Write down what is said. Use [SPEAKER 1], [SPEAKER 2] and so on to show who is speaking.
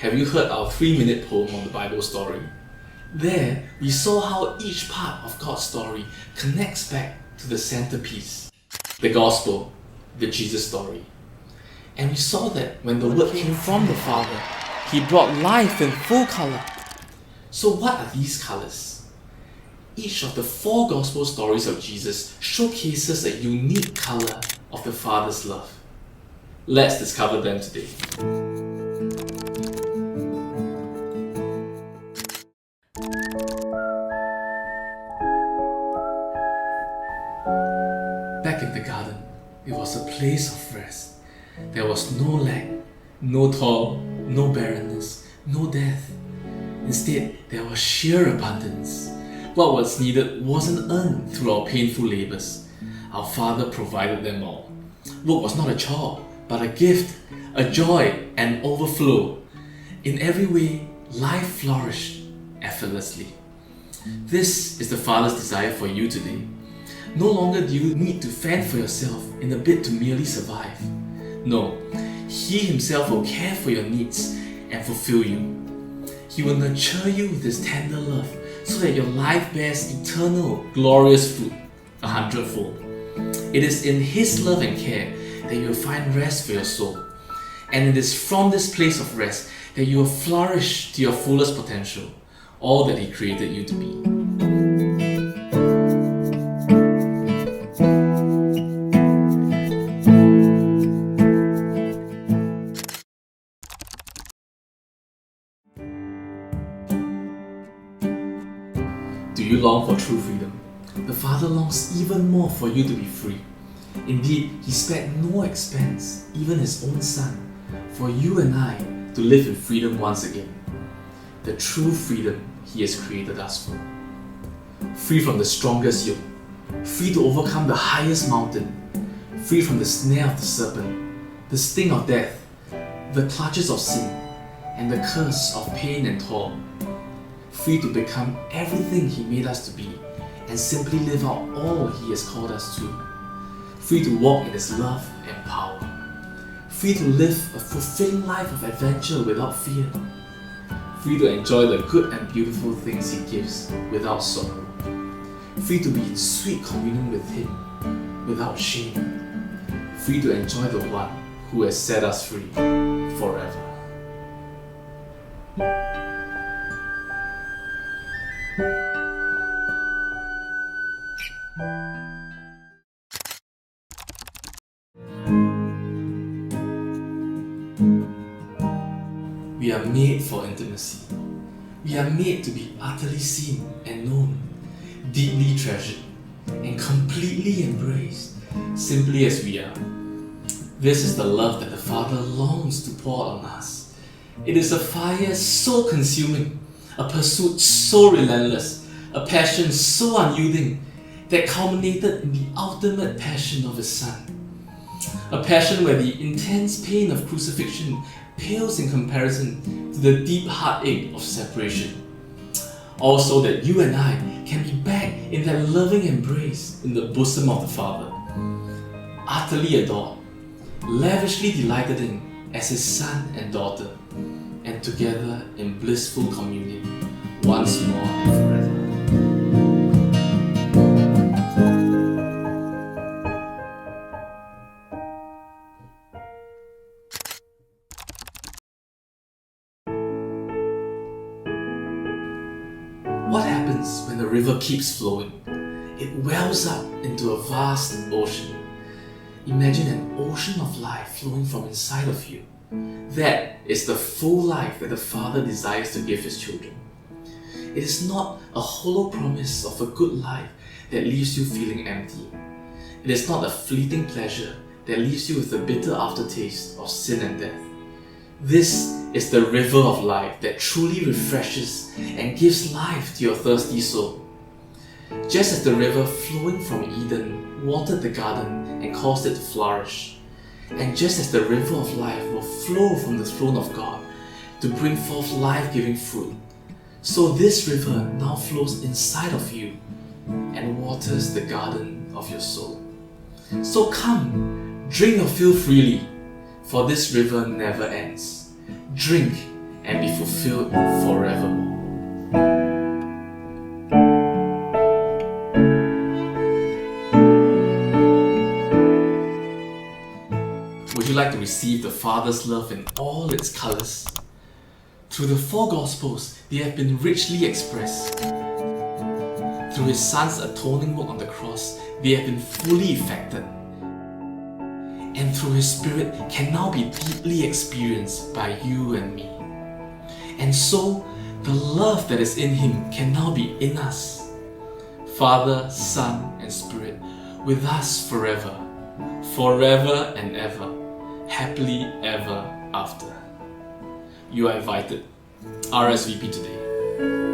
[SPEAKER 1] Have you heard our 3-minute poem on the Bible story? There, we saw how each part of God's story connects back to the centerpiece, the Gospel, the Jesus story. And we saw that when the Word came from the Father, He brought life in full color. So what are these colors? Each of the 4 Gospel stories of Jesus showcases a unique color of the Father's love. Let's discover them today. Back in the garden, it was a place of rest. There was no lack, no toil, no barrenness, no death. Instead, there was sheer abundance. What was needed wasn't earned through our painful labors. Our Father provided them all. Work was not a chore, but a gift, a joy, and overflow. In every way, life flourished effortlessly. This is the Father's desire for you today. No longer do you need to fend for yourself in a bid to merely survive. No, He Himself will care for your needs and fulfill you. He will nurture you with His tender love so that your life bears eternal, glorious fruit, 100-fold. It is in His love and care that you will find rest for your soul. And it is from this place of rest that you will flourish to your fullest potential, all that He created you to be. Do you long for true freedom? The Father longs even more for you to be free. Indeed, He spared no expense, even His own Son, for you and I to live in freedom once again. The true freedom He has created us for. Free from the strongest yoke, free to overcome the highest mountain, free from the snare of the serpent, the sting of death, the clutches of sin, and the curse of pain and toil. Free to become everything He made us to be and simply live out all He has called us to. Free to walk in His love and power. Free to live a fulfilling life of adventure without fear. Free to enjoy the good and beautiful things He gives without sorrow. Free to be in sweet communion with Him without shame. Free to enjoy the One who has set us free forever. We are made for intimacy. We are made to be utterly seen and known, deeply treasured, and completely embraced, simply as we are. This is the love that the Father longs to pour on us. It is a fire so consuming, a pursuit so relentless, a passion so unyielding, that culminated in the ultimate passion of His Son. A passion where the intense pain of crucifixion pales in comparison to the deep heartache of separation. Also that you and I can be back in that loving embrace in the bosom of the Father, utterly adored, lavishly delighted in as His son and daughter, and together in blissful communion once more and forever. What happens when the river keeps flowing? It wells up into a vast ocean. Imagine an ocean of life flowing from inside of you. That is the full life that the Father desires to give His children. It is not a hollow promise of a good life that leaves you feeling empty. It is not a fleeting pleasure that leaves you with a bitter aftertaste of sin and death. This is the river of life that truly refreshes and gives life to your thirsty soul. Just as the river flowing from Eden watered the garden and caused it to flourish, and just as the river of life will flow from the throne of God to bring forth life-giving fruit, so this river now flows inside of you and waters the garden of your soul. So come, drink your fill freely, for this river never ends. Drink and be fulfilled forevermore. Would you like to receive the Father's love in all its colors? Through the 4 Gospels, they have been richly expressed. Through His Son's atoning work on the cross, they have been fully effected. And through His Spirit can now be deeply experienced by you and me. And so, the love that is in Him can now be in us. Father, Son, and Spirit, with us forever, forever and ever, happily ever after. You are invited. RSVP today.